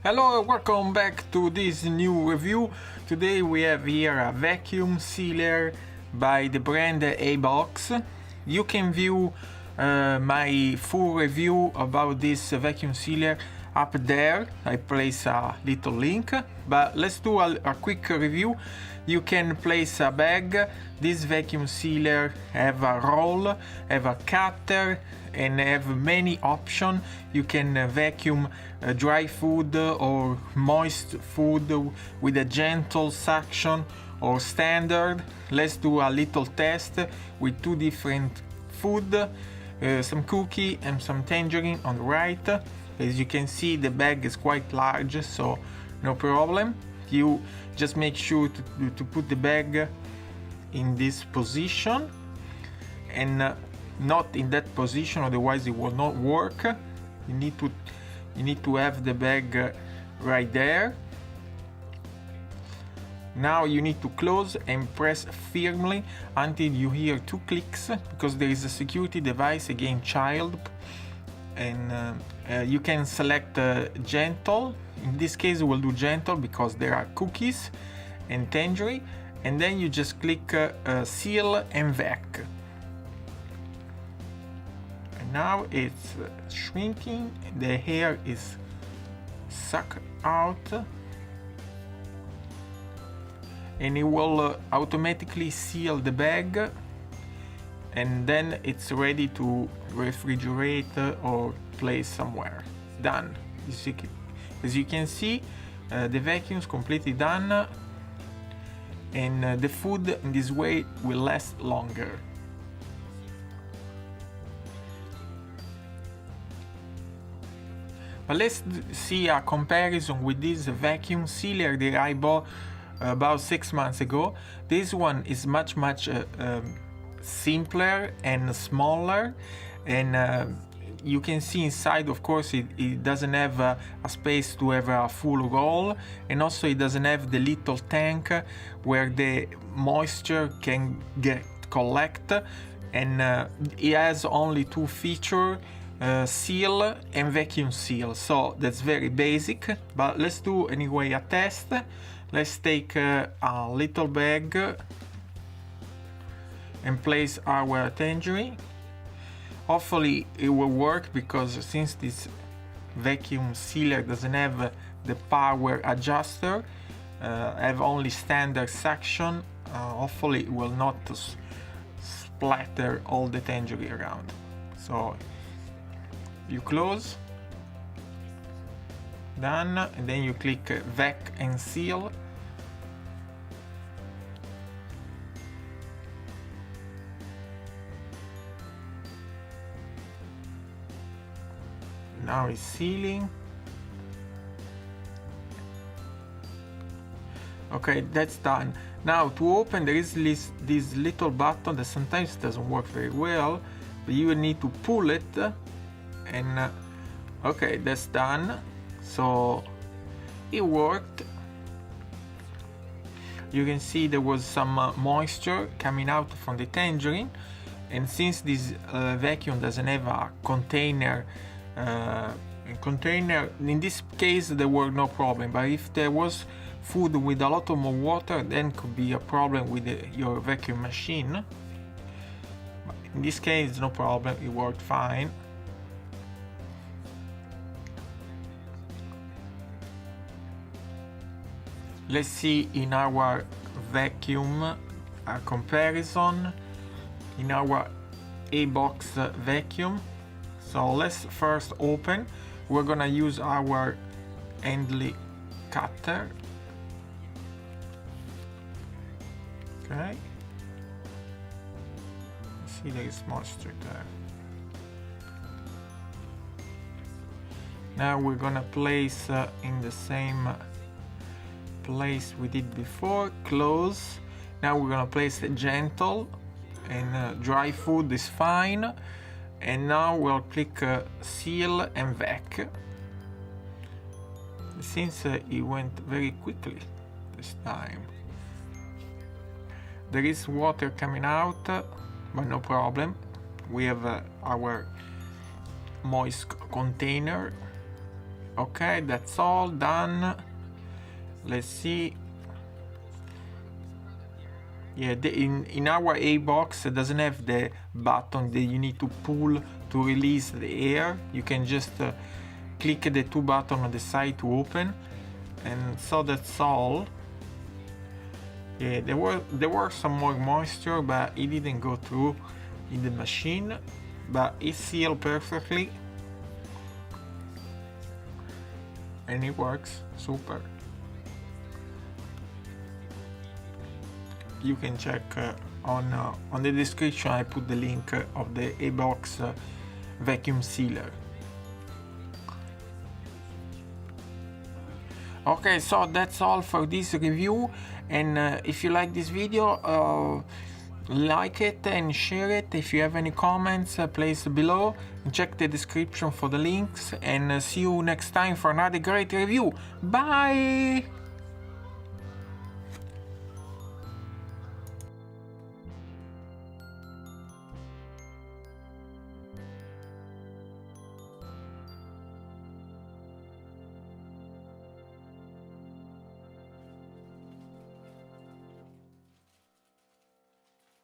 Hello, welcome back to this new review. Today we have here a vacuum sealer by the brand ABOX. You can view my full review about this vacuum sealer up there. I place a little link, but let's do a quick review. You can place a bag. This vacuum sealer have a roll, have a cutter, and have many options. You can vacuum dry food or moist food with a gentle suction or standard. Let's do a little test with two different food, some cookie and some tangerine on the right. As you can see, the bag is quite large, so no problem. You just make sure to put the bag in this position and not in that position, otherwise it will not work. You need to have the bag right there. Now you need to close and press firmly until you hear 2 clicks, because there is a security device against child, and you can select gentle. In this case we'll do gentle because there are cookies and tangerine, and then you just click seal and vac. And now it's shrinking, the hair is sucked out, and it will automatically seal the bag, and then it's ready to refrigerate or place somewhere. Done. As you can see, the vacuum is completely done, and the food in this way will last longer. But let's see a comparison with this vacuum sealer that I bought about 6 months ago. This one is much simpler and smaller, and you can see inside, of course, it doesn't have a space to have a full roll, and also it doesn't have the little tank where the moisture can get collect, and it has only 2 features, seal and vacuum seal, so that's very basic. But let's do anyway a test. Let's take a little bag and place our tangerine. Hopefully it will work, because since this vacuum sealer doesn't have the power adjuster, have only standard suction, hopefully it will not splatter all the tangerine around. So you close, done, and then you click vac and seal. Now it's sealing. Okay, that's done. Now to open, there is this little button that sometimes doesn't work very well, but you need to pull it, and okay, that's done. So it worked. You can see there was some moisture coming out from the tangerine, and since this vacuum doesn't have a container, in this case there were no problem. But if there was food with a lot more water, then could be a problem with your vacuum machine. But in this case, no problem, it worked fine. Let's see in our vacuum a comparison in our ABOX vacuum. So let's first open. We're gonna use our handly cutter. Okay. See, there is moisture there. Now we're gonna place in the same place we did before. Close. Now we're gonna place it gentle, and dry food is fine. And now we'll click seal and vac. Since it went very quickly this time. There is water coming out, but no problem. We have our moist container. Okay, that's all done. Let's see. Yeah, in our ABOX it doesn't have the button that you need to pull to release the air. You can just click the two buttons on the side to open, and so that's all. Yeah, there were some more moisture, but it didn't go through in the machine, but it sealed perfectly and it works super. You can check on the description. I put the link of the ABOX vacuum sealer. Okay, so that's all for this review, and if you like this video, like it and share it. If you have any comments, place below, check the description for the links, and see you next time for another great review. Bye!